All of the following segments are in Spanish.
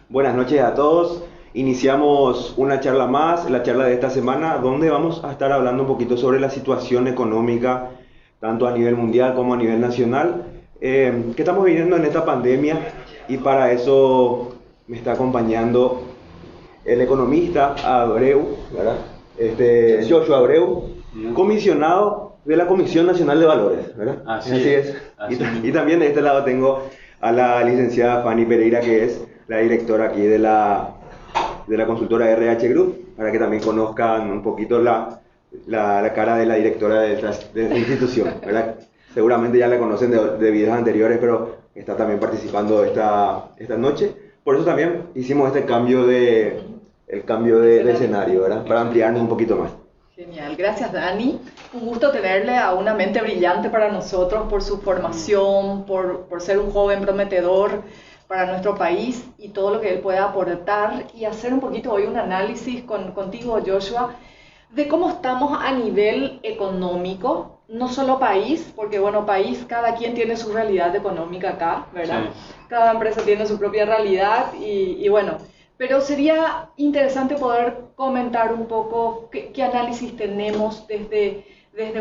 Buenas noches a todos. Iniciamos una charla más, la charla de esta semana, donde vamos a estar hablando un poquito sobre la situación económica, tanto a nivel mundial como a nivel nacional, que estamos viviendo en esta pandemia. Y para eso me está acompañando el economista Abreu, ¿verdad? Joshua Abreu, comisionado de la Comisión Nacional de Valores, ¿verdad? Así es. Y también de este lado tengo a la licenciada Fanny Pereira, que es la directora aquí de la consultora RH Group, para que también conozcan un poquito la cara de la directora de esta institución, ¿verdad? Seguramente ya la conocen de videos anteriores, pero está también participando esta noche. Por eso también hicimos el cambio de escenario, ¿verdad? Para ampliarnos un poquito más. Genial, gracias Dani. Un gusto tenerle a una mente brillante para nosotros por su formación, por ser un joven prometedor para nuestro país y todo lo que él pueda aportar, y hacer un poquito hoy un análisis contigo, Joshua, de cómo estamos a nivel económico, no solo país, porque bueno, país, cada quien tiene su realidad económica acá, ¿verdad? Sí. Cada empresa tiene su propia realidad y bueno, pero sería interesante poder comentar un poco qué análisis tenemos desde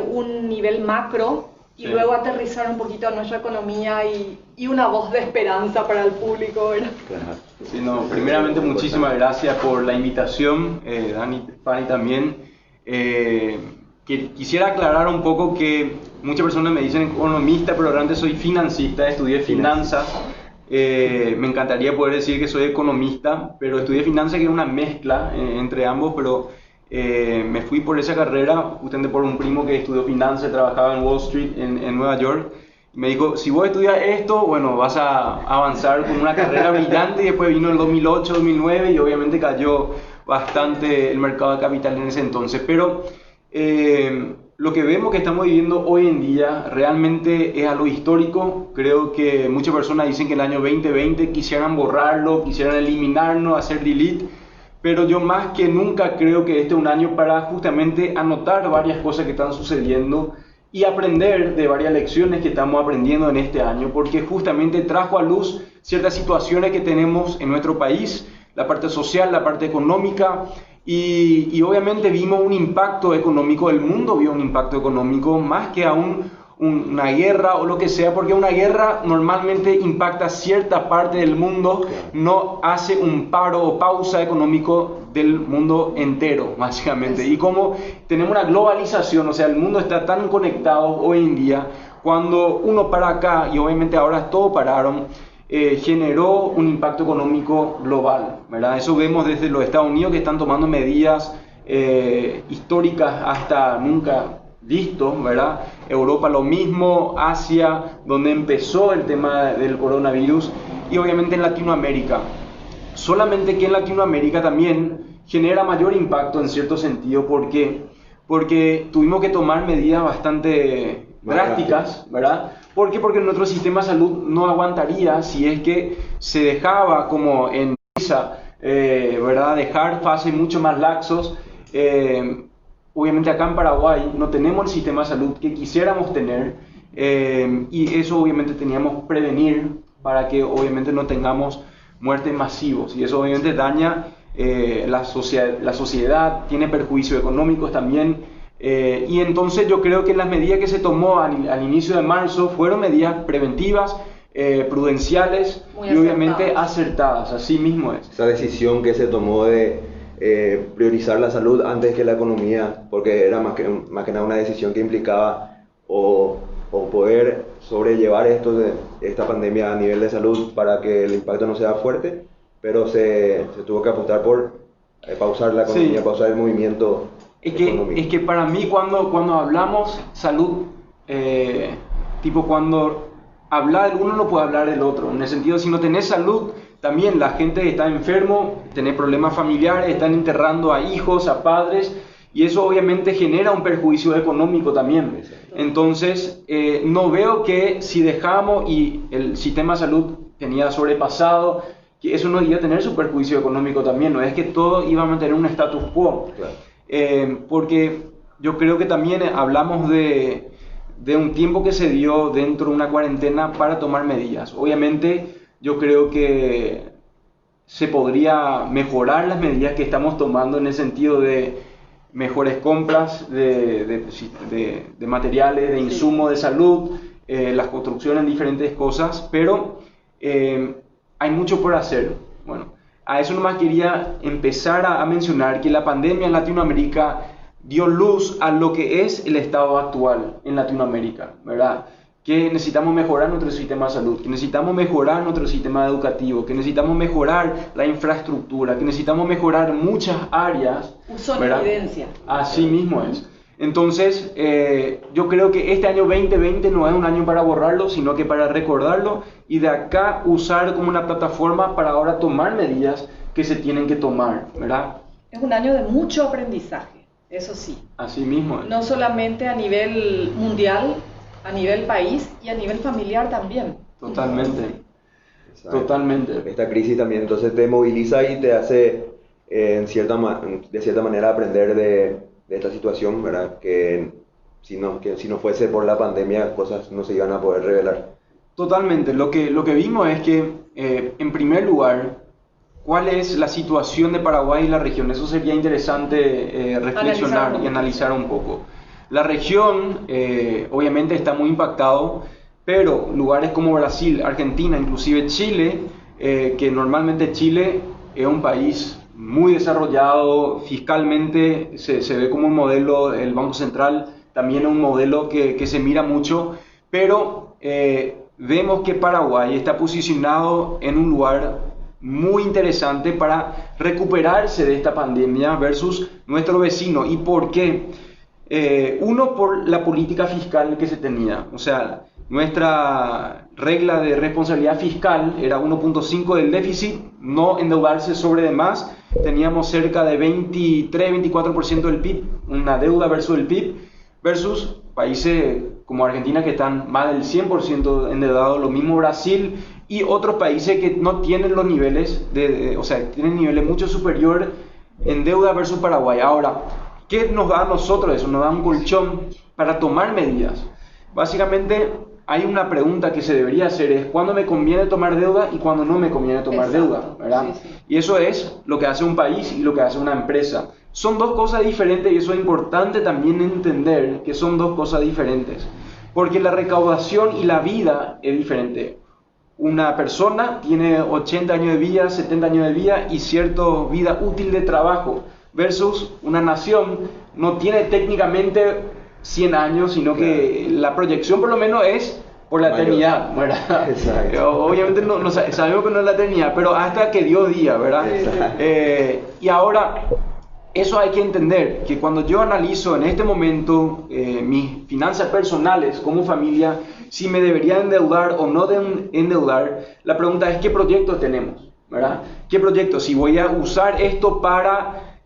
un nivel macro y luego aterrizar un poquito a nuestra economía y una voz de esperanza para el público, ¿verdad? Claro. Sí, no, primeramente muchísimas gracias por la invitación, Dani, Fanny también. Quisiera aclarar un poco que muchas personas me dicen economista, pero realmente soy financista, estudié finanzas. Me encantaría poder decir que soy economista, pero estudié finanzas, que era una mezcla entre ambos, pero me fui por esa carrera justamente por un primo que estudió finanzas, trabajaba en Wall Street en Nueva York. Me dijo, si vos estudias esto, bueno, vas a avanzar con una carrera brillante. Y después vino el 2008, 2009 y obviamente cayó bastante el mercado de capital en ese entonces. Pero lo que vemos que estamos viviendo hoy en día realmente es algo histórico. Creo que muchas personas dicen que el año 2020 quisieran borrarlo, quisieran eliminarnos, hacer delete. Pero yo más que nunca creo que este es un año para justamente anotar varias cosas que están sucediendo y aprender de varias lecciones que estamos aprendiendo en este año, porque justamente trajo a luz ciertas situaciones que tenemos en nuestro país, la parte social, la parte económica, y obviamente vimos un impacto económico, el mundo vio un impacto económico más que aún una guerra o lo que sea, porque una guerra normalmente impacta cierta parte del mundo, no hace un paro o pausa económico del mundo entero, básicamente. Y como tenemos una globalización, o sea, el mundo está tan conectado hoy en día, cuando uno para acá, y obviamente ahora todos pararon, generó un impacto económico global, ¿verdad? Eso vemos desde los Estados Unidos, que están tomando medidas históricas hasta nunca visto, ¿verdad? Europa lo mismo, Asia, donde empezó el tema del coronavirus, y obviamente en Latinoamérica. Solamente que en Latinoamérica también genera mayor impacto en cierto sentido, porque tuvimos que tomar medidas bastante drásticas, ¿verdad? ¿Por qué? Porque nuestro sistema de salud no aguantaría si es que se dejaba, como en Suiza, ¿verdad? Dejar fases mucho más laxos. Obviamente acá en Paraguay no tenemos el sistema de salud que quisiéramos tener, y eso obviamente teníamos que prevenir para que obviamente no tengamos muertes masivos, y eso obviamente daña la sociedad, tiene perjuicios económicos también, y entonces yo creo que las medidas que se tomó al inicio de marzo fueron medidas preventivas, prudenciales y obviamente acertadas, así mismo es. Esa decisión que se tomó de priorizar la salud antes que la economía, porque era más que nada una decisión que implicaba o poder sobrellevar esta pandemia a nivel de salud para que el impacto no sea fuerte, pero se tuvo que apostar por pausar la economía, sí. Pausar el movimiento económico. Es que para mí cuando hablamos salud, tipo cuando habla del uno no puede hablar del otro, en el sentido, si no tenés salud, también la gente está enfermo, tiene problemas familiares, están enterrando a hijos, a padres, y eso obviamente genera un perjuicio económico también. Entonces, no veo que si dejamos y el sistema de salud tenía sobrepasado, que eso no iba a tener su perjuicio económico también, no es que todo iba a mantener un status quo. Claro. Porque yo creo que también hablamos de un tiempo que se dio dentro de una cuarentena para tomar medidas. Obviamente, yo creo que se podría mejorar las medidas que estamos tomando en el sentido de mejores compras de materiales, de insumos de salud, las construcciones en diferentes cosas, pero hay mucho por hacer. Bueno, a eso nomás quería empezar a mencionar que la pandemia en Latinoamérica dio luz a lo que es el estado actual en Latinoamérica, ¿verdad? Que necesitamos mejorar nuestro sistema de salud, que necesitamos mejorar nuestro sistema educativo, que necesitamos mejorar la infraestructura, que necesitamos mejorar muchas áreas. Puso en evidencia. Así mismo es. Entonces, yo creo que este año 2020 no es un año para borrarlo, sino que para recordarlo y de acá usar como una plataforma para ahora tomar medidas que se tienen que tomar, ¿verdad? Es un año de mucho aprendizaje, eso sí. Así mismo es. No solamente a nivel mundial, a nivel país y a nivel familiar también. Totalmente. Exacto. Totalmente. Esta crisis también entonces te moviliza y te hace de cierta manera aprender de esta situación, ¿verdad? Que si no fuese por la pandemia, cosas no se iban a poder revelar. Totalmente. Lo que vimos es que, en primer lugar, ¿cuál es la situación de Paraguay y la región? Eso sería interesante reflexionar y analizar un poco. La región, obviamente, está muy impactado, pero lugares como Brasil, Argentina, inclusive Chile, que normalmente Chile es un país muy desarrollado fiscalmente, se ve como un modelo, el Banco Central también es un modelo que se mira mucho, pero vemos que Paraguay está posicionado en un lugar muy interesante para recuperarse de esta pandemia versus nuestro vecino. ¿Y por qué? Uno, por la política fiscal que se tenía, o sea, nuestra regla de responsabilidad fiscal era 1.5 del déficit, no endeudarse sobre demás, teníamos cerca de 23-24% del PIB, una deuda versus el PIB, versus países como Argentina que están más del 100% endeudados, lo mismo Brasil y otros países que no tienen los niveles, o sea, tienen niveles mucho superior en deuda versus Paraguay. Ahora, ¿qué nos da a nosotros eso? Nos da un colchón para tomar medidas. Básicamente, hay una pregunta que se debería hacer, es ¿cuándo me conviene tomar deuda y cuándo no me conviene tomar deuda? ¿Verdad? Sí, sí. Y eso es lo que hace un país y lo que hace una empresa. Son dos cosas diferentes y eso es importante también entender que son dos cosas diferentes. Porque la recaudación y la vida es diferente. Una persona tiene 80 años de vida, 70 años de vida y cierta vida útil de trabajo, versus una nación no tiene técnicamente 100 años, sino que la proyección por lo menos es por la eternidad, ¿verdad? Exacto. Obviamente no sabemos que no es la eternidad, pero hasta que Dios diga, ¿verdad? Y ahora, eso hay que entender, que cuando yo analizo en este momento mis finanzas personales como familia, si me debería endeudar o no endeudar, la pregunta es ¿qué proyecto tenemos? ¿Verdad? ¿Qué proyecto? Si voy a usar esto para,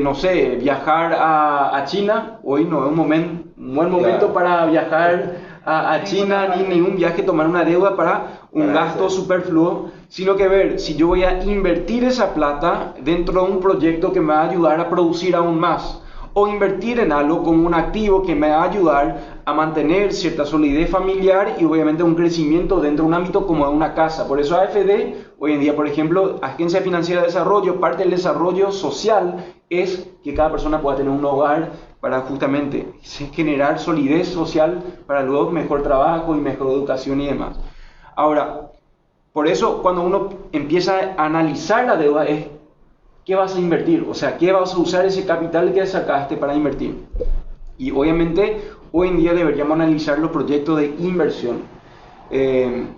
no sé, viajar a China, hoy no es un buen momento para viajar a China, ni un viaje, tomar una deuda para un gasto superfluo, sino que ver si yo voy a invertir esa plata dentro de un proyecto que me va a ayudar a producir aún más, o invertir en algo como un activo que me va a ayudar a mantener cierta solidez familiar y obviamente un crecimiento dentro de un ámbito como de una casa. Por eso AFD, hoy en día, por ejemplo, Agencia Financiera de Desarrollo, parte del desarrollo social es que cada persona pueda tener un hogar para justamente generar solidez social para luego mejor trabajo y mejor educación y demás. Ahora, por eso cuando uno empieza a analizar la deuda es ¿qué vas a invertir? O sea, ¿qué vas a usar ese capital que sacaste para invertir? Y obviamente hoy en día deberíamos analizar los proyectos de inversión.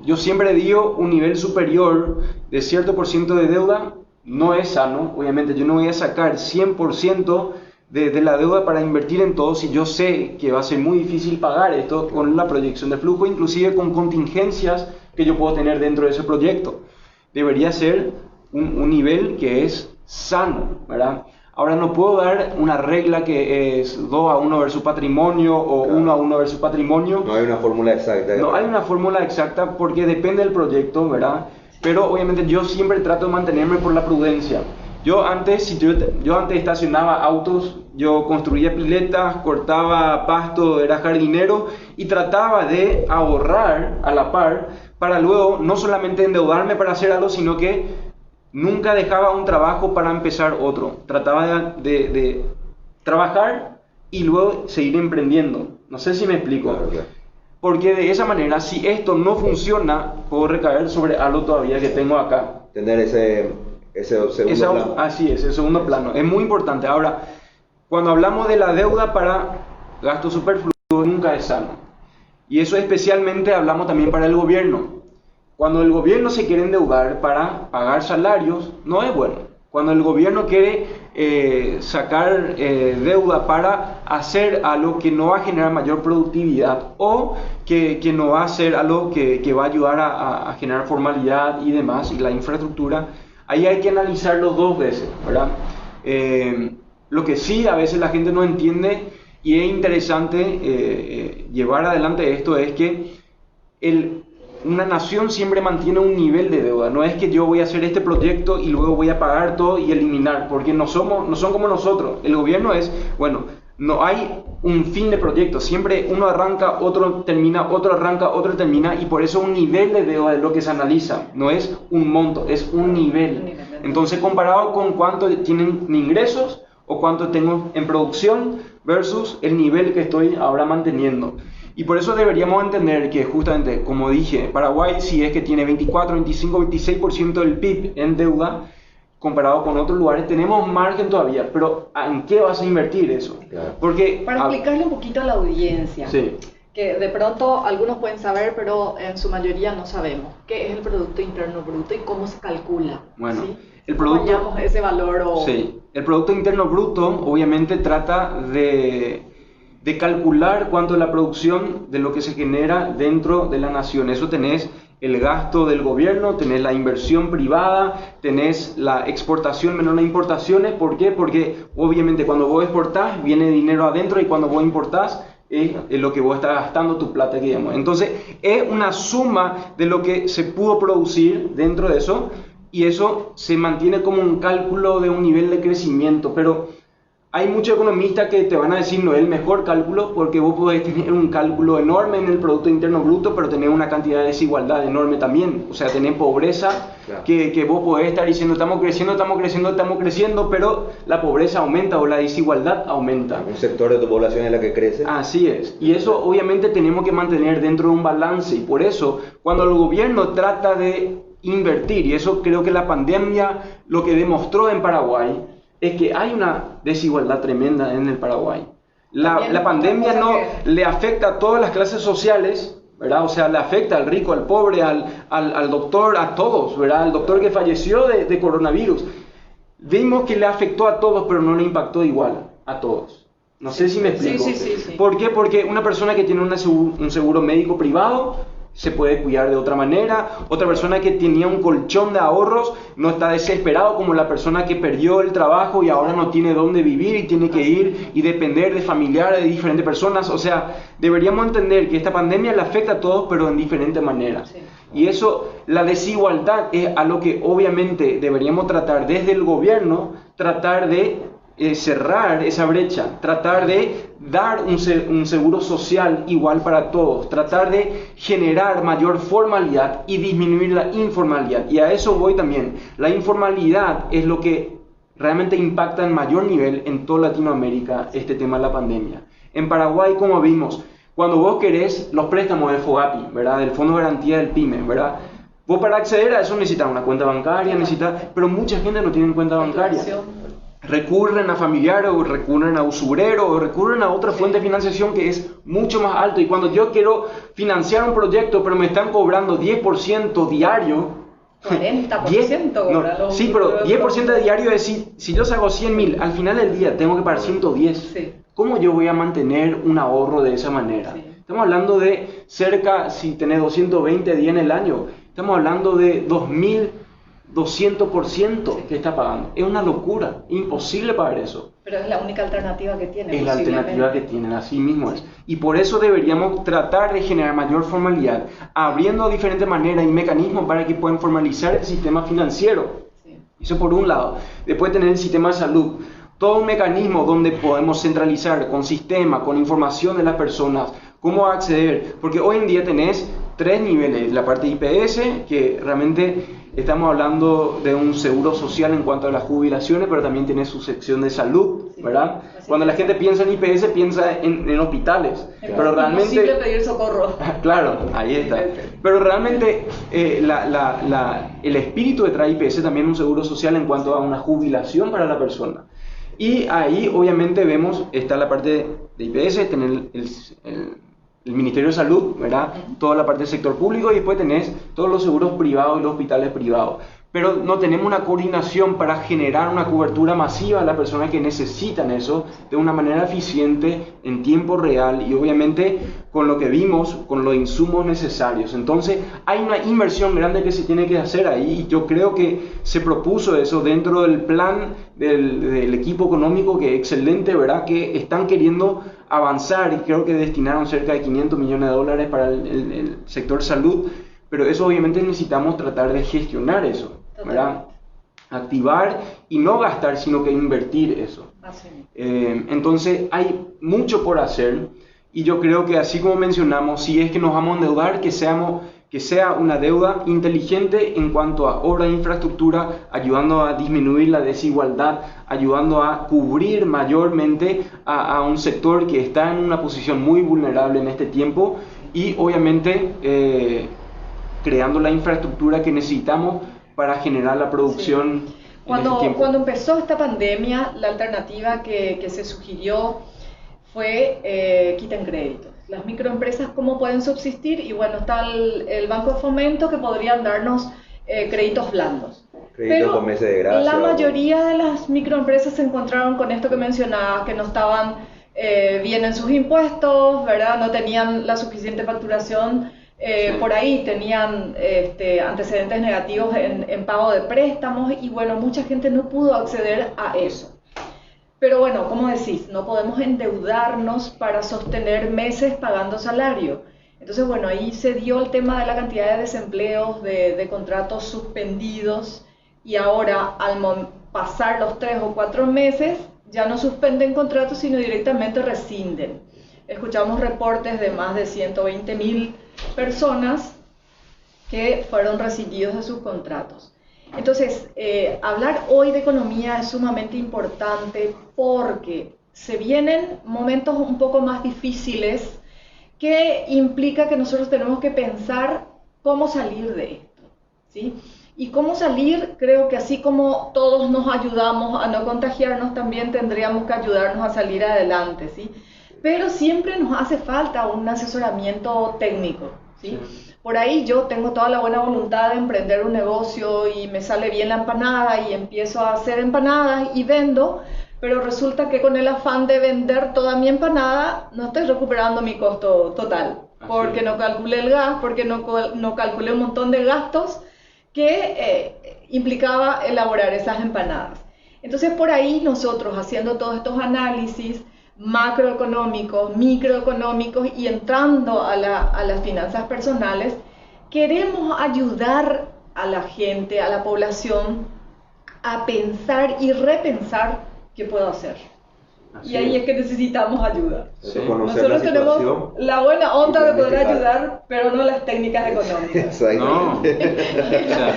Yo siempre digo un nivel superior de cierto por ciento de deuda no es sano. Obviamente yo no voy a sacar 100% de la deuda para invertir en todo si yo sé que va a ser muy difícil pagar esto con la proyección de flujo, inclusive con contingencias que yo puedo tener dentro de ese proyecto. Debería ser un nivel que es sano, ¿verdad? Ahora no puedo dar una regla que es 2:1 versus patrimonio o 1:1 versus patrimonio. No hay una fórmula exacta. No hay una fórmula exacta porque depende del proyecto, ¿verdad? Pero obviamente yo siempre trato de mantenerme por la prudencia. Yo antes estacionaba autos, yo construía piletas, cortaba pasto, era jardinero y trataba de ahorrar a la par para luego no solamente endeudarme para hacer algo, sino que nunca dejaba un trabajo para empezar otro. Trataba de trabajar y luego seguir emprendiendo. No sé si me explico. Claro, claro. Porque de esa manera, si esto no funciona, puedo recaer sobre algo todavía que tengo acá. Tener ese segundo plano. Así es, el segundo plano. Es muy importante. Ahora, cuando hablamos de la deuda para gasto superfluo, nunca es sano. Y eso especialmente hablamos también para el gobierno. Cuando el gobierno se quiere endeudar para pagar salarios, no es bueno. Cuando el gobierno quiere sacar deuda para hacer algo que no va a generar mayor productividad o que no va a hacer algo que va a ayudar a generar formalidad y demás, y la infraestructura, ahí hay que analizarlo dos veces, ¿verdad? Lo que sí a veces la gente no entiende y es interesante llevar adelante esto es que una nación siempre mantiene un nivel de deuda. No es que yo voy a hacer este proyecto y luego voy a pagar todo y eliminar, porque no son como nosotros. El gobierno es, bueno, no hay un fin de proyecto. Siempre uno arranca, otro termina, otro arranca, otro termina, y por eso un nivel de deuda es lo que se analiza. No es un monto, es un nivel. Entonces, comparado con cuánto tienen ingresos o cuánto tengo en producción versus el nivel que estoy ahora manteniendo. Y por eso deberíamos entender que justamente, como dije, Paraguay si es que tiene 24, 25, 26% del PIB en deuda, comparado con otros lugares, tenemos margen todavía, pero ¿en qué vas a invertir eso? Claro. Porque, Para explicarle un poquito a la audiencia, sí, que de pronto algunos pueden saber, pero en su mayoría no sabemos, ¿qué es el Producto Interno Bruto y cómo se calcula? bueno, ¿sí? el ¿Cómo producto... hallamos ese valor? Sí, el Producto Interno Bruto obviamente trata de calcular cuánto es la producción de lo que se genera dentro de la nación. Eso tenés el gasto del gobierno, tenés la inversión privada, tenés la exportación menos las importaciones. ¿Por qué? Porque obviamente cuando vos exportás viene dinero adentro y cuando vos importás es lo que vos estás gastando tu plata, digamos. Entonces es una suma de lo que se pudo producir dentro de eso y eso se mantiene como un cálculo de un nivel de crecimiento, pero hay muchos economistas que te van a decir no es el mejor cálculo porque vos podés tener un cálculo enorme en el Producto Interno Bruto, pero tener una cantidad de desigualdad enorme también. O sea, tener pobreza, claro, que vos podés estar diciendo estamos creciendo, pero la pobreza aumenta o la desigualdad aumenta. Un sector de tu población es la que crece. Así es. Y eso obviamente tenemos que mantener dentro de un balance. Y por eso, cuando el gobierno trata de invertir, y eso creo que la pandemia lo que demostró en Paraguay, es que hay una desigualdad tremenda en el Paraguay. La pandemia no le afecta a todas las clases sociales, ¿verdad? O sea, le afecta al rico, al pobre, al doctor, a todos, ¿verdad? Al doctor que falleció de coronavirus. Vimos que le afectó a todos, pero no le impactó igual a todos. No sé si me explico. Sí. ¿Por qué? Porque una persona que tiene un seguro médico privado se puede cuidar de otra manera. Otra persona que tenía un colchón de ahorros no está desesperado como la persona que perdió el trabajo y ahora no tiene dónde vivir y tiene que ir y depender de familiares, de diferentes personas. O sea, deberíamos entender que esta pandemia le afecta a todos, pero en diferentes maneras. Sí. Y eso, la desigualdad es a lo que obviamente deberíamos tratar desde el gobierno, tratar de cerrar esa brecha, tratar de dar un seguro social igual para todos, tratar de generar mayor formalidad y disminuir la informalidad. Y a eso voy también. La informalidad es lo que realmente impacta en mayor nivel en toda Latinoamérica este tema de la pandemia. En Paraguay, como vimos, cuando vos querés los préstamos del FOGAPI, ¿verdad? Del Fondo de Garantía del PYME, ¿verdad? Vos para acceder a eso necesitas una cuenta bancaria, pero mucha gente no tiene cuenta bancaria. Recurren a familiares o recurren a usureros o recurren a otra fuente de financiación que es mucho más alto. Y cuando yo quiero financiar un proyecto pero me están cobrando 10% diario, 40%. Sí, pero 10% de diario es decir, si yo saco 100.000, al final del día tengo que pagar 110. Sí. ¿Cómo yo voy a mantener un ahorro de esa manera? Sí. Estamos hablando de cerca, si tenés 220 días en el año, estamos hablando de 2.200% que está pagando. Es una locura, imposible pagar eso. Pero es la única alternativa que tienen. Es la alternativa que tienen, así mismo es. Y por eso deberíamos tratar de generar mayor formalidad, abriendo diferentes maneras y mecanismos para que puedan formalizar el sistema financiero. Sí. Eso por un lado. Después tener el sistema de salud. Todo un mecanismo donde podemos centralizar con sistema, con información de las personas, cómo acceder. Porque hoy en día tenés tres niveles. La parte IPS, que realmente estamos hablando de un seguro social en cuanto a las jubilaciones, pero también tiene su sección de salud, ¿verdad? Cuando la gente piensa en IPS, piensa en hospitales, pero realmente... Es imposible pedir socorro. Claro, ahí está. Pero realmente el espíritu detrás de IPS también es un seguro social en cuanto a una jubilación para la persona. Y ahí obviamente vemos, está la parte de IPS, tener el Ministerio de Salud, ¿verdad? Toda la parte del sector público, y después tenés todos los seguros privados y los hospitales privados. Pero no tenemos una coordinación para generar una cobertura masiva a las personas que necesitan eso de una manera eficiente, en tiempo real y obviamente con lo que vimos, con los insumos necesarios. Entonces hay una inversión grande que se tiene que hacer ahí, y yo creo que se propuso eso dentro del plan del equipo económico, que es excelente, ¿verdad? Que están queriendo avanzar, y creo que destinaron cerca de $500 millones para el sector salud. Pero eso obviamente necesitamos tratar de gestionar eso, ¿verdad? Activar y no gastar, sino que invertir eso. Entonces hay mucho por hacer, y yo creo que así como mencionamos, si es que nos vamos a endeudar, que sea una deuda inteligente en cuanto a obra de infraestructura, ayudando a disminuir la desigualdad, ayudando a cubrir mayormente a un sector que está en una posición muy vulnerable en este tiempo, y obviamente creando la infraestructura que necesitamos para generar la producción. Sí. Cuando empezó esta pandemia, la alternativa que se sugirió fue quiten créditos. Las microempresas, ¿cómo pueden subsistir? Y bueno, está el Banco de Fomento, que podrían darnos créditos blandos. Créditos con meses de gracia. La mayoría de las microempresas se encontraron con esto que mencionabas, que no estaban bien en sus impuestos, ¿verdad? No tenían la suficiente facturación. Por ahí tenían antecedentes negativos en pago de préstamos, y bueno, mucha gente no pudo acceder a eso. Pero bueno, como decís, no podemos endeudarnos para sostener meses pagando salario. Entonces bueno, ahí se dio el tema de la cantidad de desempleos, de contratos suspendidos, y ahora al pasar los 3 o 4 meses ya no suspenden contratos, sino directamente rescinden. Escuchamos reportes de más de 120.000 personas que fueron rescindidos de sus contratos. Entonces, hablar hoy de economía es sumamente importante, porque se vienen momentos un poco más difíciles, que implica que nosotros tenemos que pensar cómo salir de esto, ¿sí? Y cómo salir, creo que así como todos nos ayudamos a no contagiarnos, también tendríamos que ayudarnos a salir adelante, ¿sí? Pero siempre nos hace falta un asesoramiento técnico, ¿sí? Por ahí yo tengo toda la buena voluntad de emprender un negocio y me sale bien la empanada y empiezo a hacer empanadas y vendo, pero resulta que con el afán de vender toda mi empanada no estoy recuperando mi costo total, porque no calculé el gas, porque no calculé un montón de gastos que implicaba elaborar esas empanadas. Entonces por ahí nosotros, haciendo todos estos análisis macroeconómicos, microeconómicos y entrando a las finanzas personales, queremos ayudar a la gente, a la población, a pensar y repensar qué puedo hacer. Y ahí es que necesitamos ayuda. Sí. Nosotros tenemos la buena onda de poder ayudar, pero no las técnicas económicas. No. O sea,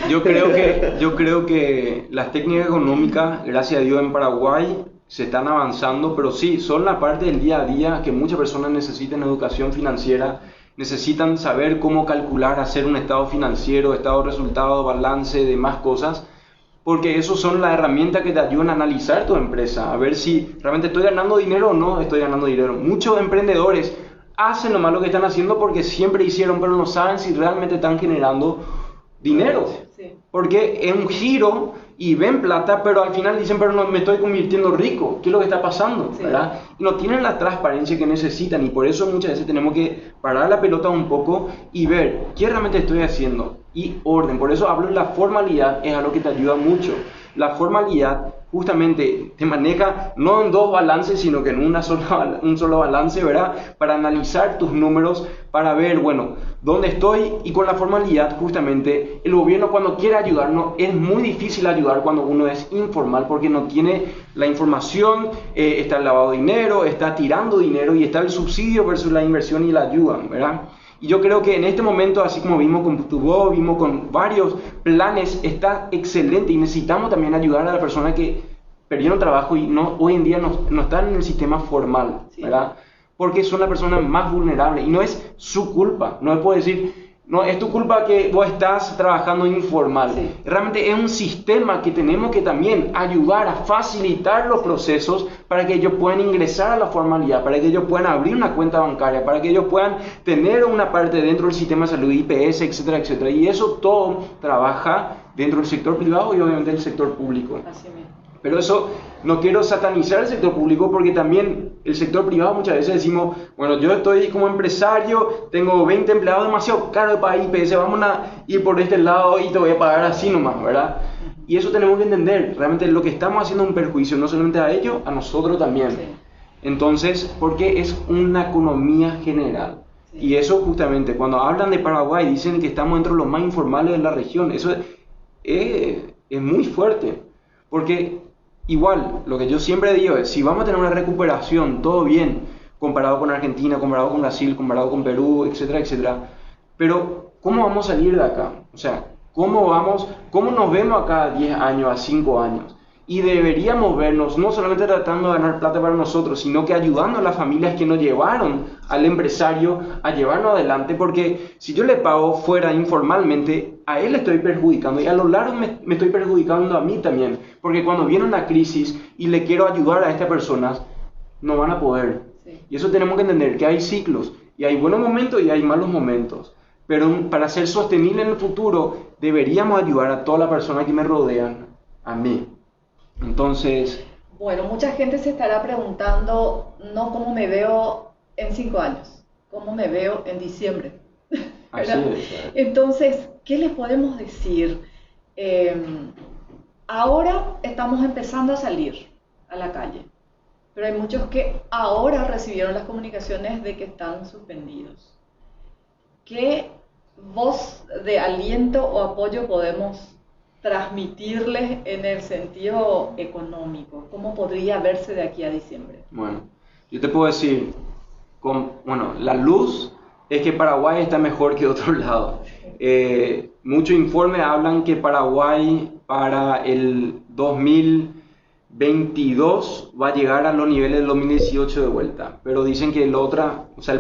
yo creo que las técnicas económicas, gracias a Dios, en Paraguay se están avanzando, pero sí, son la parte del día a día que muchas personas necesitan educación financiera, necesitan saber cómo calcular, hacer un estado financiero, estado de resultado, balance, demás cosas, porque esos son las herramientas que te ayudan a analizar tu empresa, a ver si realmente estoy ganando dinero o no estoy ganando dinero. Muchos emprendedores hacen lo malo que están haciendo porque siempre hicieron, pero no saben si realmente están generando dinero. Sí. Porque es un giro y ven plata, pero al final dicen, pero no me estoy convirtiendo rico. ¿Qué es lo que está pasando? Sí. ¿Verdad? Y no tienen la transparencia que necesitan, y por eso muchas veces tenemos que parar la pelota un poco y ver qué realmente estoy haciendo, y orden. Por eso hablo de la formalidad, es algo que te ayuda mucho. La formalidad justamente te maneja no en 2 balances, sino que en un solo balance, ¿verdad? Para analizar tus números, para ver, bueno, dónde estoy. Y con la formalidad, justamente, el gobierno, cuando quiere ayudarnos, es muy difícil ayudar cuando uno es informal, porque no tiene la información, está el lavado de dinero, está tirando dinero, y está el subsidio versus la inversión y la ayuda, ¿verdad? Y yo creo que en este momento, así como vimos con Tubo, vimos con varios planes, está excelente y necesitamos también ayudar a las personas que perdieron trabajo y hoy en día no están en el sistema formal, ¿verdad? Porque son las personas más vulnerables y no es su culpa, no es por decir, no es tu culpa que vos estás trabajando informal. Realmente es un sistema que tenemos que también ayudar a facilitar los procesos para que ellos puedan ingresar a la formalidad, para que ellos puedan abrir una cuenta bancaria, para que ellos puedan tener una parte dentro del sistema de salud, IPS, etcétera, etcétera. Y eso todo trabaja dentro del sector privado y obviamente del sector público. Así mismo. Pero eso, no quiero satanizar el sector público porque también el sector privado muchas veces decimos, bueno, yo estoy como empresario, tengo 20 empleados, demasiado caro para IPS, vamos a ir por este lado y te voy a pagar así nomás, ¿verdad? Y eso tenemos que entender, realmente lo que estamos haciendo es un perjuicio, no solamente a ellos, a nosotros también. Sí. Entonces, porque es una economía general. Sí. Y eso justamente, cuando hablan de Paraguay, dicen que estamos entre los más informales de la región, eso es muy fuerte, porque igual, lo que yo siempre digo es, si vamos a tener una recuperación, todo bien, comparado con Argentina, comparado con Brasil, comparado con Perú, etcétera, etcétera, pero ¿cómo vamos a salir de acá? O sea, ¿cómo nos vemos acá a 10 años, a 5 años? Y deberíamos vernos no solamente tratando de ganar plata para nosotros, sino que ayudando a las familias que nos llevaron al empresario a llevarnos adelante, porque si yo le pago fuera informalmente, a él le estoy perjudicando y a lo largo me estoy perjudicando a mí también, porque cuando viene una crisis y le quiero ayudar a estas personas, no van a poder. Sí. Y eso tenemos que entender, que hay ciclos, y hay buenos momentos y hay malos momentos, pero para ser sostenible en el futuro, deberíamos ayudar a todas las personas que me rodean, a mí. Entonces... Bueno, mucha gente se estará preguntando, no cómo me veo en 5 años, cómo me veo en diciembre. Así es. Entonces, ¿qué les podemos decir? Ahora estamos empezando a salir a la calle, pero hay muchos que ahora recibieron las comunicaciones de que están suspendidos. ¿Qué voz de aliento o apoyo podemos transmitirles en el sentido económico? ¿Cómo podría verse de aquí a diciembre? Bueno, yo te puedo decir, la luz es que Paraguay está mejor que otros lados. Muchos informes hablan que Paraguay para el 2022 va a llegar a los niveles del 2018 de vuelta, pero dicen que el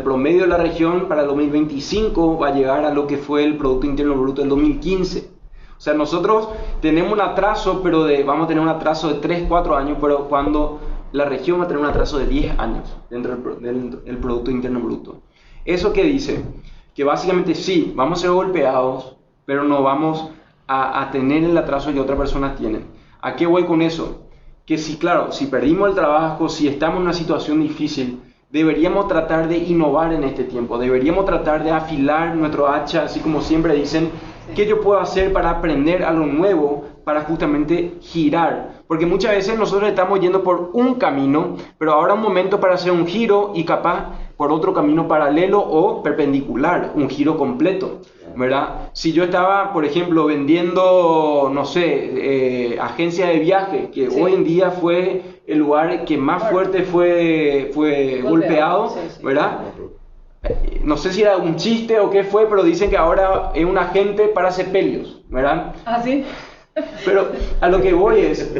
promedio de la región para el 2025 va a llegar a lo que fue el Producto Interno Bruto del 2015. O sea, nosotros tenemos un atraso, pero vamos a tener un atraso de 3, 4 años, pero cuando la región va a tener un atraso de 10 años dentro del Producto Interno Bruto. ¿Eso qué dice? Que básicamente sí, vamos a ser golpeados, pero no vamos a tener el atraso que otras personas tienen. ¿A qué voy con eso? Que si perdimos el trabajo, si estamos en una situación difícil, deberíamos tratar de innovar en este tiempo, deberíamos tratar de afilar nuestro hacha, así como siempre dicen, ¿qué yo puedo hacer para aprender algo nuevo, para justamente girar? Porque muchas veces nosotros estamos yendo por un camino, pero ahora es un momento para hacer un giro y capaz por otro camino paralelo o perpendicular, un giro completo, ¿verdad? Si yo estaba, por ejemplo, vendiendo, agencia de viaje, que hoy en día fue el lugar que más fuerte fue golpeado, ¿verdad? No sé si era un chiste o qué fue, pero dicen que ahora es un agente para sepelios, ¿verdad? ¿Ah, sí? Pero a lo que voy es,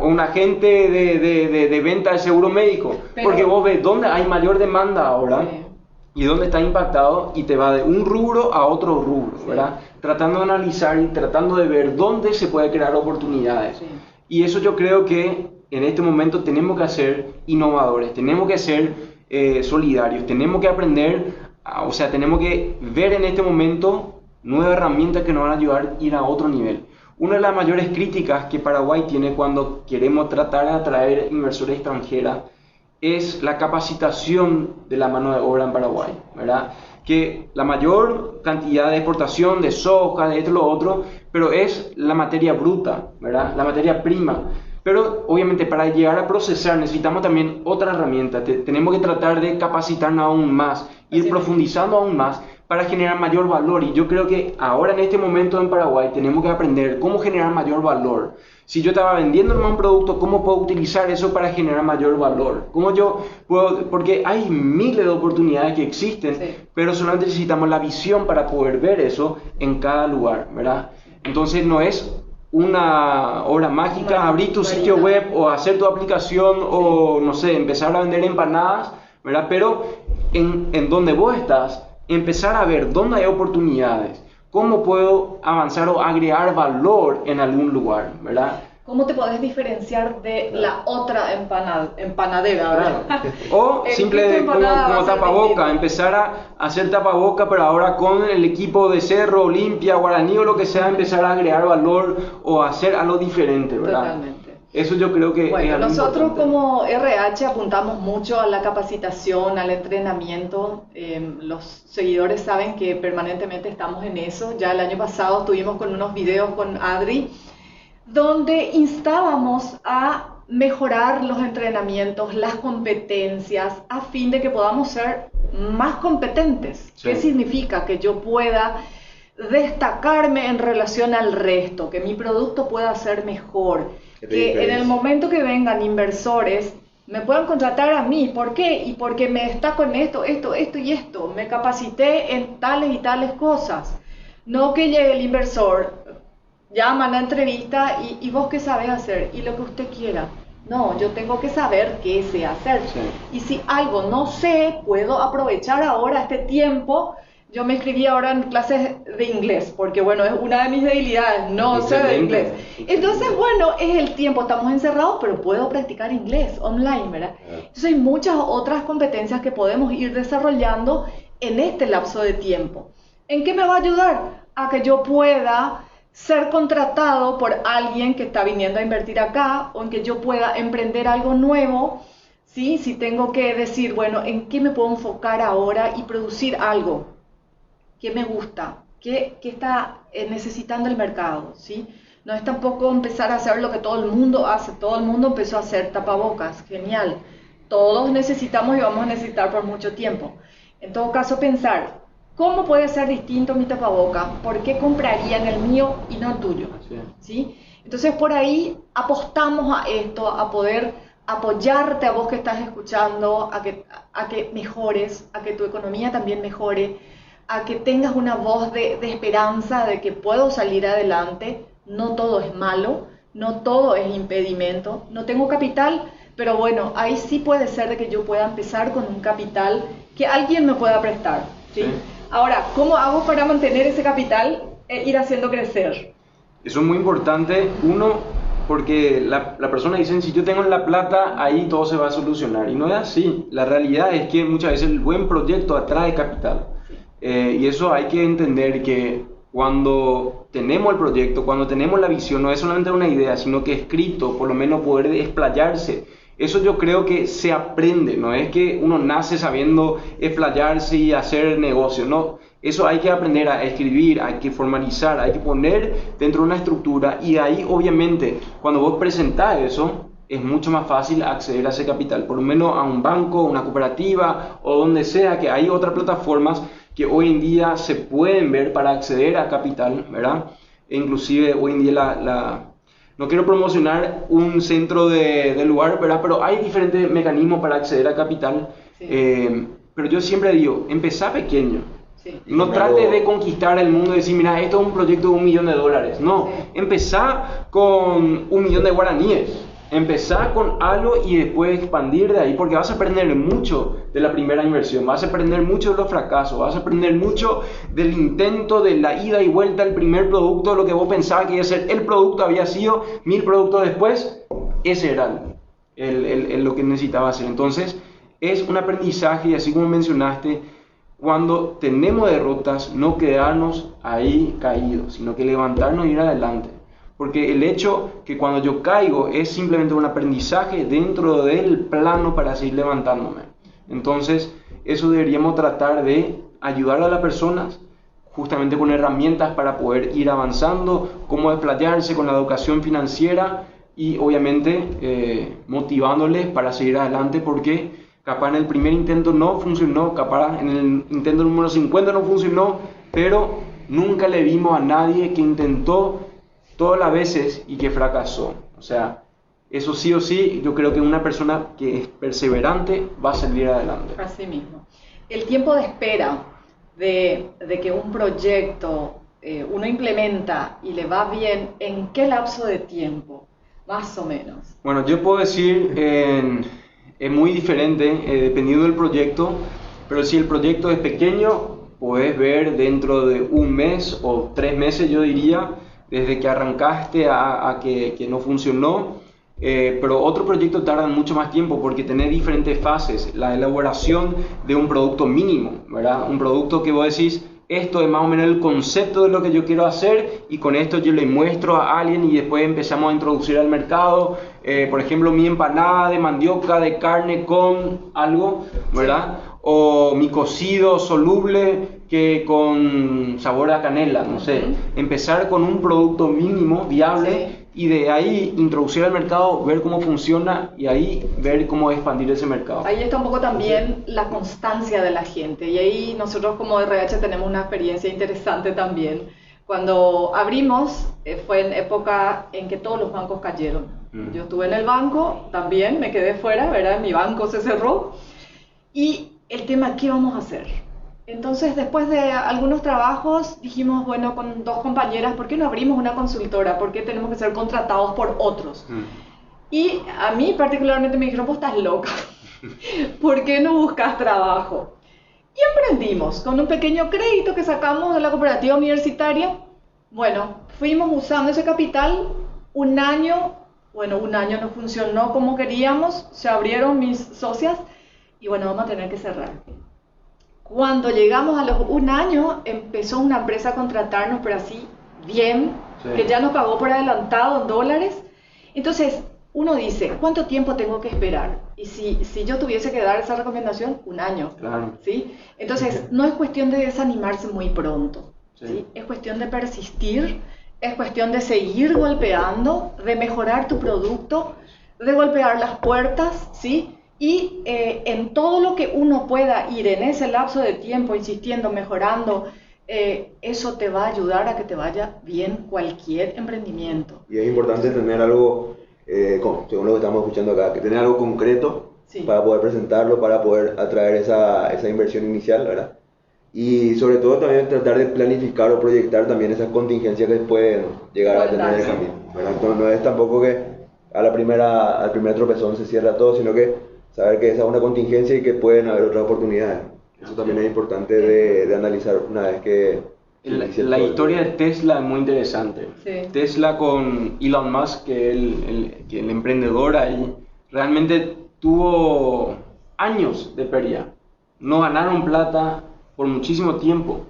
un agente de venta de seguro médico, porque vos ves dónde hay mayor demanda ahora y dónde está impactado y te va de un rubro a otro rubro, ¿verdad? Tratando de analizar y tratando de ver dónde se puede crear oportunidades. Sí. Y eso yo creo que en este momento tenemos que ser innovadores, tenemos que ser solidarios, tenemos que aprender, tenemos que ver en este momento nuevas herramientas que nos van a ayudar a ir a otro nivel. Una de las mayores críticas que Paraguay tiene cuando queremos tratar de atraer inversores extranjeros es la capacitación de la mano de obra en Paraguay, ¿verdad? Que la mayor cantidad de exportación de soja, de esto, lo otro, pero es la materia bruta, ¿verdad? La materia prima. Pero obviamente para llegar a procesar necesitamos también otra herramienta. Tenemos que tratar de capacitarnos aún más, ir profundizando aún más para generar mayor valor. Y yo creo que ahora en este momento en Paraguay tenemos que aprender cómo generar mayor valor. Si yo estaba vendiendo un producto, ¿cómo puedo utilizar eso para generar mayor valor? ¿Cómo yo puedo? Porque hay miles de oportunidades que existen, sí, pero solamente necesitamos la visión para poder ver eso en cada lugar, ¿verdad? Entonces no es una hora mágica, abrir tu sitio web o hacer tu aplicación, sí, o no sé, empezar a vender empanadas, ¿verdad? Pero en donde vos estás, empezar a ver dónde hay oportunidades, cómo puedo avanzar o agregar valor en algún lugar, ¿verdad? ¿Cómo te podés diferenciar de la otra empanadera, ¿verdad? Claro. O simple como tapaboca, empezar a hacer tapaboca, pero ahora con el equipo de Cerro, Olimpia, Guaraní o lo que sea, empezar a agregar valor o hacer algo diferente, ¿verdad? Totalmente. Eso yo creo que bueno, es algo nosotros importante. Como RH apuntamos mucho a la capacitación, al entrenamiento. Los seguidores saben que permanentemente estamos en eso. Ya el año pasado estuvimos con unos videos con Adri, donde instábamos a mejorar los entrenamientos, las competencias, a fin de que podamos ser más competentes. Sí. ¿Qué significa? Que yo pueda destacarme en relación al resto, que mi producto pueda ser mejor, que en el momento que vengan inversores me puedan contratar a mí. ¿Por qué? Y porque me destaco en esto y esto, me capacité en tales y tales cosas. No que llegue el inversor, llama a la entrevista y vos qué sabés hacer y lo que usted quiera. No, yo tengo que saber qué sé hacer. Sí. Y si algo no sé, puedo aprovechar ahora este tiempo. Yo me inscribí ahora en clases de inglés, porque bueno, es una de mis debilidades, no sé de inglés. Entonces, bueno, es el tiempo, estamos encerrados, pero puedo practicar inglés online, ¿verdad? Entonces hay muchas otras competencias que podemos ir desarrollando en este lapso de tiempo. ¿En qué me va a ayudar? A que yo pueda ser contratado por alguien que está viniendo a invertir acá, o en que yo pueda emprender algo nuevo, ¿sí? Si tengo que decir, bueno, ¿en qué me puedo enfocar ahora y producir algo? ¿Qué me gusta? ¿Qué está necesitando el mercado? ¿Sí? No es tampoco empezar a hacer lo que todo el mundo hace. Todo el mundo empezó a hacer tapabocas. Genial. Todos necesitamos y vamos a necesitar por mucho tiempo. En todo caso, pensar, ¿cómo puede ser distinto mi tapaboca? ¿Por qué comprarían el mío y no el tuyo? ¿Sí? Entonces, por ahí apostamos a esto, a poder apoyarte a vos que estás escuchando, a que mejores, a que tu economía también mejore, a que tengas una voz de esperanza de que puedo salir adelante. No todo es malo, no todo es impedimento. No tengo capital, pero bueno, ahí sí puede ser de que yo pueda empezar con un capital que alguien me pueda prestar, ¿sí? Sí. Ahora, ¿cómo hago para mantener ese capital e ir haciendo crecer? Eso es muy importante, uno, porque la persona dice, si yo tengo la plata, ahí todo se va a solucionar. Y no es así. La realidad es que muchas veces el buen proyecto atrae capital. Y eso hay que entender que cuando tenemos el proyecto, cuando tenemos la visión, no es solamente una idea, sino que escrito, por lo menos poder explayarse. Eso yo creo que se aprende, no es que uno nace sabiendo explayarse y hacer negocio, no. Eso hay que aprender a escribir, hay que formalizar, hay que poner dentro de una estructura y ahí obviamente cuando vos presentás eso, es mucho más fácil acceder a ese capital, por lo menos a un banco, una cooperativa o donde sea, que hay otras plataformas que hoy en día se pueden ver para acceder a capital, ¿verdad? E inclusive hoy en día no quiero promocionar un centro de lugar, ¿verdad? Pero hay diferentes mecanismos para acceder a capital, sí. Pero yo siempre digo, empezá pequeño. Sí. No trates de conquistar el mundo y decir, mira, esto es un proyecto de $1 millón. No, sí. Empezá con 1 millón de guaraníes. Empezar con algo y después expandir de ahí, porque vas a aprender mucho de la primera inversión, vas a aprender mucho de los fracasos, vas a aprender mucho del intento, de la ida y vuelta del primer producto, lo que vos pensabas que iba a ser el producto, había sido 1000 productos después, ese era lo que necesitaba hacer. Entonces es un aprendizaje y así como mencionaste, cuando tenemos derrotas, no quedarnos ahí caídos, sino que levantarnos y ir adelante. Porque el hecho que cuando yo caigo es simplemente un aprendizaje dentro del plano para seguir levantándome. Entonces, eso deberíamos tratar de ayudar a las personas justamente con herramientas para poder ir avanzando, cómo desplayarse con la educación financiera y obviamente motivándoles para seguir adelante porque capaz en el primer intento no funcionó, capaz en el intento número 50 no funcionó, pero nunca le vimos a nadie que intentó todas las veces y que fracasó. O sea, eso sí o sí, yo creo que una persona que es perseverante va a salir adelante. Así mismo. El tiempo de espera de que un proyecto uno implementa y le va bien, ¿en qué lapso de tiempo? Más o menos. Bueno, yo puedo decir, es muy diferente dependiendo del proyecto, pero si el proyecto es pequeño, puedes ver dentro de un mes o 3 meses, yo diría, desde que arrancaste a que no funcionó. Pero otro proyecto tarda mucho más tiempo porque tiene diferentes fases. La elaboración de un producto mínimo, ¿verdad? Un producto que vos decís, esto es más o menos el concepto de lo que yo quiero hacer y con esto yo le muestro a alguien y después empezamos a introducir al mercado. Por ejemplo, mi empanada de mandioca, de carne con algo, ¿verdad? O mi cocido soluble que con sabor a canela, no sé. Empezar con un producto mínimo, viable, y de ahí introducir al mercado, ver cómo funciona y ahí ver cómo expandir ese mercado. Ahí está un poco también la constancia de la gente y ahí nosotros como RH tenemos una experiencia interesante también. Cuando abrimos fue en época en que todos los bancos cayeron. Yo estuve en el banco también, me quedé fuera, ¿verdad? Mi banco se cerró y el tema, ¿qué vamos a hacer? Entonces, después de algunos trabajos, dijimos, bueno, con 2 compañeras, ¿por qué no abrimos una consultora? ¿Por qué tenemos que ser contratados por otros? Y a mí particularmente me dijeron, vos estás loca, ¿por qué no buscas trabajo? Y emprendimos con un pequeño crédito que sacamos de la cooperativa universitaria. Bueno, fuimos usando ese capital un año no funcionó como queríamos, se abrieron mis socias y bueno, vamos a tener que cerrar. Cuando llegamos a los 1 año, empezó una empresa a contratarnos, pero así bien, que ya nos pagó por adelantado en dólares. Entonces, uno dice, ¿cuánto tiempo tengo que esperar? Y si yo tuviese que dar esa recomendación, 1 año. Claro. ¿Sí? Entonces, no es cuestión de desanimarse muy pronto. ¿Sí? Es cuestión de persistir, es cuestión de seguir golpeando, de mejorar tu producto, de golpear las puertas, ¿sí? Y en todo lo que uno pueda ir en ese lapso de tiempo, insistiendo, mejorando, eso te va a ayudar a que te vaya bien cualquier emprendimiento. Y es importante tener algo, según lo que estamos escuchando acá, que tener algo concreto para poder presentarlo, para poder atraer esa inversión inicial, ¿verdad? Y sobre todo también tratar de planificar o proyectar también esas contingencias que pueden llegar a tener el camino, ¿verdad? Entonces, no es tampoco que al primer tropezón se cierra todo, sino que saber que esa es una contingencia y que pueden haber otras oportunidades. Eso también es importante de analizar una vez que... La historia de Tesla es muy interesante. Tesla con Elon Musk, que el emprendedor ahí, realmente tuvo años de pérdida. No ganaron plata por muchísimo tiempo.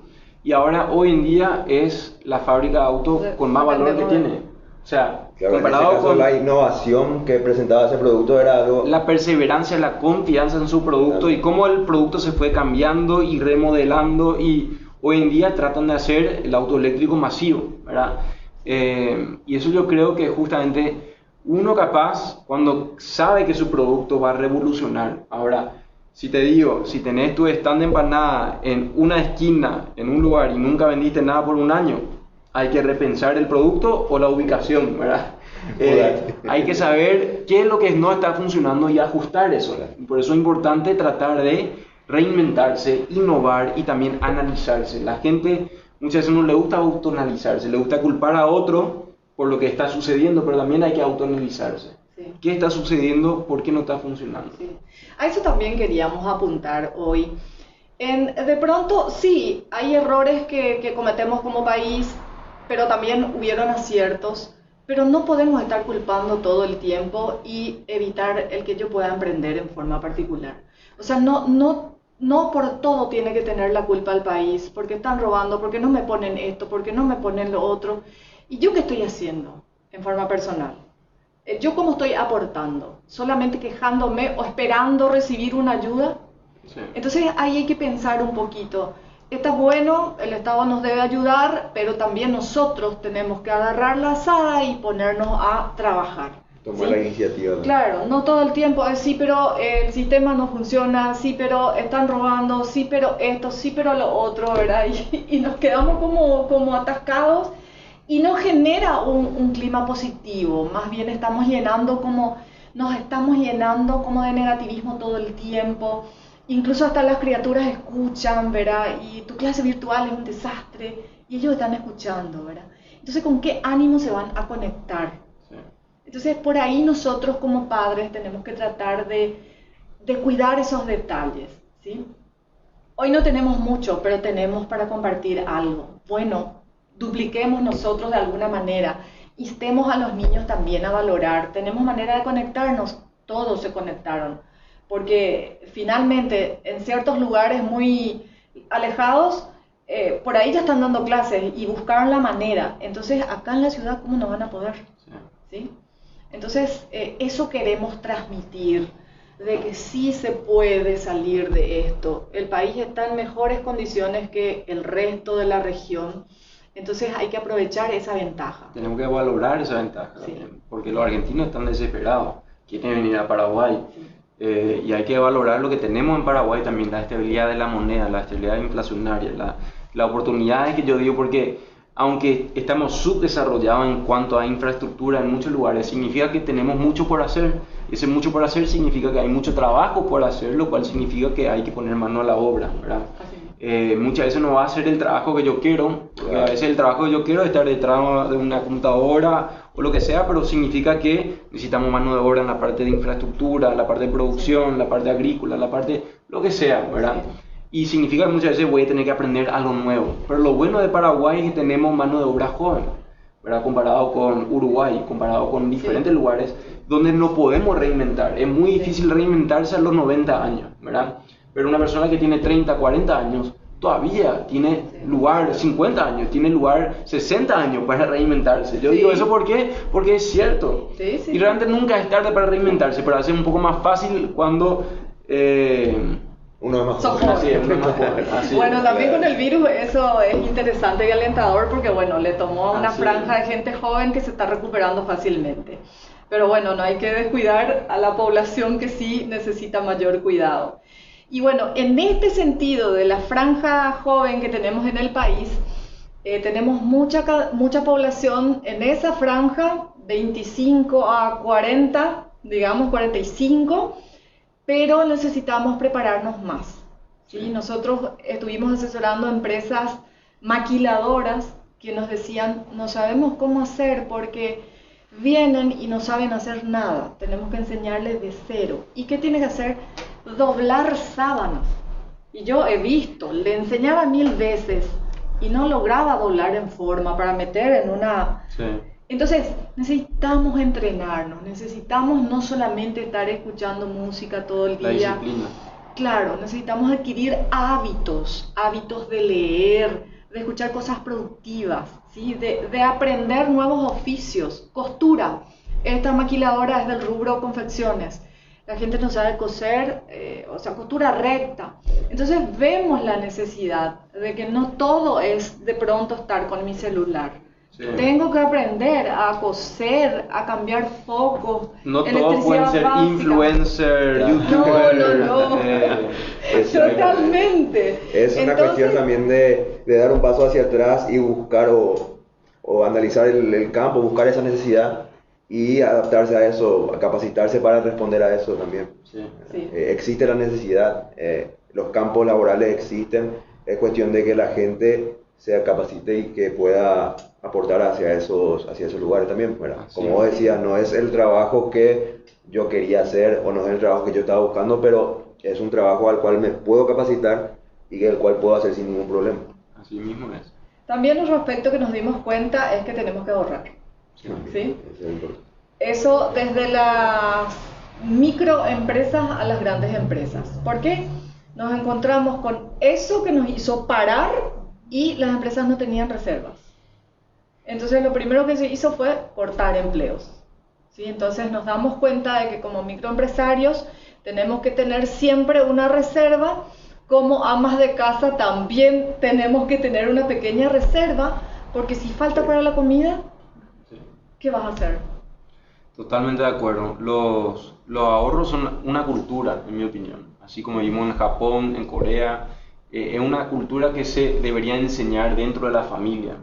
Y ahora, hoy en día, es la fábrica de autos con más valor que tiene. O sea, claro, comparado en este caso, con la innovación que presentaba ese producto era algo... La perseverancia, la confianza en su producto, claro, y cómo el producto se fue cambiando y remodelando, y hoy en día tratan de hacer el auto eléctrico masivo, ¿verdad? Y eso yo creo que justamente uno capaz, cuando sabe que su producto va a revolucionar. Ahora, si te digo, si tenés tu stand de empanada en una esquina, en un lugar, y nunca vendiste nada por 1 año, hay que repensar el producto o la ubicación, ¿verdad? Hay que saber qué es lo que no está funcionando y ajustar eso. Por eso es importante tratar de reinventarse, innovar y también analizarse. La gente muchas veces no le gusta autoanalizarse, le gusta culpar a otro por lo que está sucediendo, pero también hay que autoanalizarse. Sí. ¿Qué está sucediendo? ¿Por qué no está funcionando? Sí. A eso también queríamos apuntar hoy. De pronto, sí, hay errores que cometemos como país, pero también hubieron aciertos, pero no podemos estar culpando todo el tiempo y evitar el que yo pueda emprender en forma particular. O sea, no por todo tiene que tener la culpa el país, porque están robando, porque no me ponen esto, porque no me ponen lo otro. ¿Y yo qué estoy haciendo en forma personal? ¿Yo cómo estoy aportando? ¿Solamente quejándome o esperando recibir una ayuda? Sí. Entonces ahí hay que pensar un poquito. Está bueno, el Estado nos debe ayudar, pero también nosotros tenemos que agarrar la azada y ponernos a trabajar. Tomar ¿sí? la iniciativa, ¿no? Claro, no todo el tiempo, sí, pero el sistema no funciona, sí, pero están robando, sí, pero esto, sí, pero lo otro, ¿verdad? Y nos quedamos como atascados y no genera un clima positivo, más bien nos estamos llenando como de negativismo todo el tiempo, incluso hasta las criaturas escuchan, ¿verdad? Y tu clase virtual es un desastre y ellos están escuchando, ¿verdad? Entonces, ¿con qué ánimo se van a conectar? Sí. Entonces, por ahí nosotros como padres tenemos que tratar de cuidar esos detalles, ¿sí? Hoy no tenemos mucho, pero tenemos para compartir algo. Bueno, dupliquemos nosotros de alguna manera, instemos a los niños también a valorar. Tenemos manera de conectarnos, todos se conectaron, porque finalmente en ciertos lugares muy alejados, por ahí ya están dando clases y buscaron la manera. Entonces, acá en la ciudad, ¿cómo no van a poder? ¿Sí? Entonces, eso queremos transmitir, de que sí se puede salir de esto. El país está en mejores condiciones que el resto de la región, entonces hay que aprovechar esa ventaja. Tenemos que valorar esa ventaja, Sí. también, porque los argentinos están desesperados, quieren venir a Paraguay. Sí. Y hay que valorar lo que tenemos en Paraguay también, la estabilidad de la moneda, la estabilidad inflacionaria, la oportunidad que yo digo, porque aunque estamos subdesarrollados en cuanto a infraestructura en muchos lugares, significa que tenemos mucho por hacer. Ese mucho por hacer significa que hay mucho trabajo por hacer, lo cual significa que hay que poner mano a la obra, ¿verdad? Muchas veces no va a ser el trabajo que yo quiero, porque a veces el trabajo que yo quiero es estar detrás de una computadora o lo que sea, pero significa que necesitamos mano de obra en la parte de infraestructura, la parte de producción, la parte agrícola, la parte, lo que sea, ¿verdad? Y significa que muchas veces voy a tener que aprender algo nuevo. Pero lo bueno de Paraguay es que tenemos mano de obra joven, ¿verdad? Comparado con Uruguay, comparado con diferentes lugares donde no podemos reinventar. Es muy difícil reinventarse a los 90 años, ¿verdad? Pero una persona que tiene 30, 40 años todavía tiene lugar, 50 años, tiene lugar 60 años para reinventarse. Yo digo eso porque es cierto. Y realmente nunca es tarde para reinventarse, pero hace un poco más fácil cuando... uno es más joven. Así es, uno es más joven. Así bueno, es, también claro. con el virus eso es interesante y alentador porque bueno, le tomó a una franja de gente joven que se está recuperando fácilmente. Pero bueno, no hay que descuidar a la población que sí necesita mayor cuidado. Y bueno, en este sentido de la franja joven que tenemos en el país, tenemos mucha población en esa franja, 25 a 40, digamos 45, pero necesitamos prepararnos más, ¿sí? Nosotros estuvimos asesorando empresas maquiladoras que nos decían, no sabemos cómo hacer porque vienen y no saben hacer nada, tenemos que enseñarles de cero. ¿Y qué tiene que hacer? Doblar sábanas. Y yo he visto, le enseñaba 1000 veces y no lograba doblar en forma para meter en una... Sí. Entonces, necesitamos entrenarnos, necesitamos no solamente estar escuchando música todo el día. La disciplina. Claro, necesitamos adquirir hábitos de leer, de escuchar cosas productivas, ¿sí? de aprender nuevos oficios. Costura, esta maquiladora es del rubro confecciones. La gente no sabe coser, costura recta. Entonces vemos la necesidad de que no todo es de pronto estar con mi celular. Sí. Tengo que aprender a coser, a cambiar focos. No todos pueden ser básica. Influencer, youtuber. No. Totalmente. Es una cuestión también de dar un paso hacia atrás y buscar o analizar el campo, buscar esa necesidad y adaptarse a eso, a capacitarse para responder a eso también. Sí. Existe la necesidad, los campos laborales existen, es cuestión de que la gente se capacite y que pueda aportar hacia esos lugares también, ¿verdad? Como vos decías, no es el trabajo que yo quería hacer o no es el trabajo que yo estaba buscando, pero es un trabajo al cual me puedo capacitar y el cual puedo hacer sin ningún problema. Así mismo es. También otro aspecto que nos dimos cuenta es que tenemos que ahorrar. ¿Sí? Eso desde las microempresas a las grandes empresas. ¿Por qué? Nos encontramos con eso que nos hizo parar y las empresas no tenían reservas. Entonces lo primero que se hizo fue cortar empleos, ¿sí? Entonces nos damos cuenta de que como microempresarios tenemos que tener siempre una reserva, como amas de casa también tenemos que tener una pequeña reserva, porque si falta para la comida, ¿qué vas a hacer? Totalmente de acuerdo. Los ahorros son una cultura, en mi opinión. Así como vimos en Japón, en Corea, es una cultura que se debería enseñar dentro de la familia.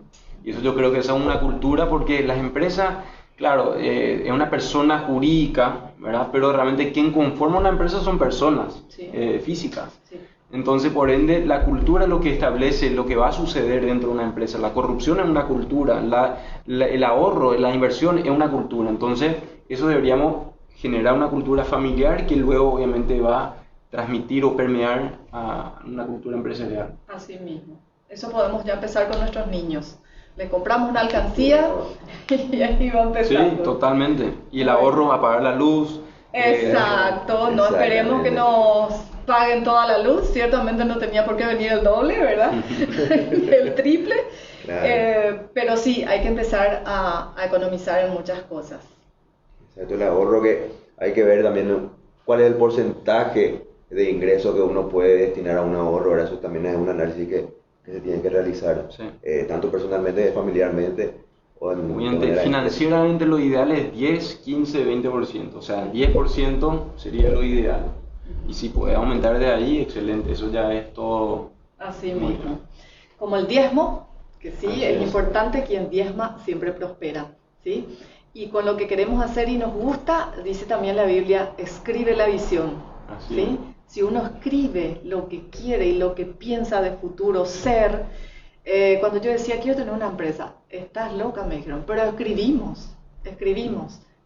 Y eso yo creo que es una cultura porque las empresas, claro, es una persona jurídica, ¿verdad? Pero realmente quien conforma una empresa son personas Sí. Físicas. Sí. Entonces, por ende, la cultura es lo que establece lo que va a suceder dentro de una empresa. La corrupción es una cultura, el ahorro, la inversión es una cultura. Entonces, eso deberíamos generar una cultura familiar que luego obviamente va a transmitir o permear a una cultura empresarial. Así mismo. Eso podemos ya empezar con nuestros niños. Le compramos una alcancía y ahí va empezando. Sí, totalmente. Y el ahorro a pagar la luz. Exacto, no esperemos que nos paguen toda la luz, ciertamente no tenía por qué venir el doble, ¿verdad? El triple, Claro. pero sí, hay que empezar a economizar en muchas cosas. Exacto, el ahorro que hay que ver también, ¿no? Cuál es el porcentaje de ingreso que uno puede destinar a un ahorro. Ahora eso también es un análisis que se tiene que realizar, Sí. Tanto personalmente, familiarmente o de Obviamente, manera financieramente lo ideal es 10, 15, 20%. O sea, 10% sería lo ideal. Y si puede aumentar de ahí, excelente. Eso ya es todo. Así muy mismo. bien. Como el diezmo, que sí, Así es es. importante, quien diezma siempre prospera, ¿sí? Y con lo que queremos hacer y nos gusta, dice también la Biblia, escribe la visión, Así ¿sí? Si uno escribe lo que quiere y lo que piensa de futuro ser, cuando yo decía quiero tener una empresa, estás loca, me dijeron, pero escribimos,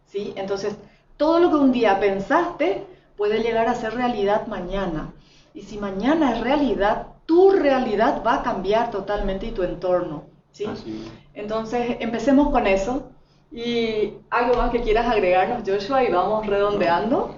¿sí? Entonces, todo lo que un día pensaste puede llegar a ser realidad mañana. Y si mañana es realidad, tu realidad va a cambiar totalmente y tu entorno, ¿sí? Así es. Entonces, empecemos con eso. ¿Y algo más que quieras agregarnos, Joshua? Y vamos redondeando.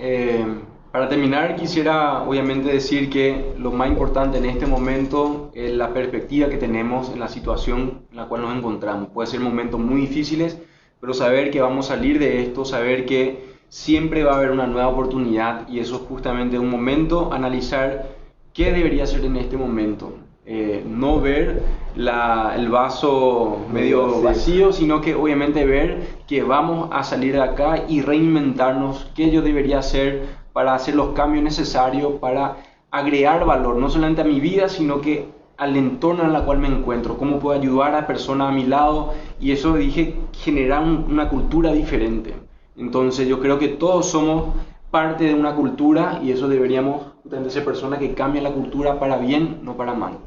Para terminar, quisiera obviamente decir que lo más importante en este momento es la perspectiva que tenemos en la situación en la cual nos encontramos. Puede ser momentos muy difíciles, pero saber que vamos a salir de esto, saber que siempre va a haber una nueva oportunidad y eso es justamente un momento, analizar qué debería hacer en este momento. No ver el vaso medio vacío, sino que obviamente ver que vamos a salir de acá y reinventarnos qué yo debería hacer para hacer los cambios necesarios, para agregar valor, no solamente a mi vida, sino que al entorno en el cual me encuentro, cómo puedo ayudar a personas a mi lado, y eso dije, generar una cultura diferente. Entonces yo creo que todos somos parte de una cultura y eso deberíamos justamente ser personas que cambien la cultura para bien, no para mal.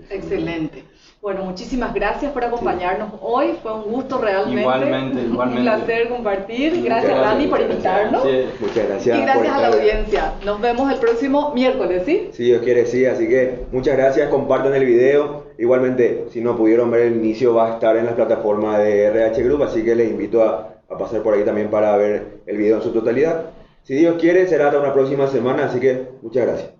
Excelente. Bueno, muchísimas gracias por acompañarnos hoy. Fue un gusto realmente. Igualmente. Un placer compartir. Gracias, gracias, Dani, por muchas invitarnos. Sí. Muchas gracias. Y por gracias a la estar. audiencia. Nos vemos el próximo miércoles, ¿sí? Si Dios quiere, sí. Así que muchas gracias. Compartan el video. Igualmente, si no pudieron ver el inicio, va a estar en la plataforma de RH Group. Así que les invito a pasar por ahí también para ver el video en su totalidad. Si Dios quiere, será hasta una próxima semana. Así que muchas gracias.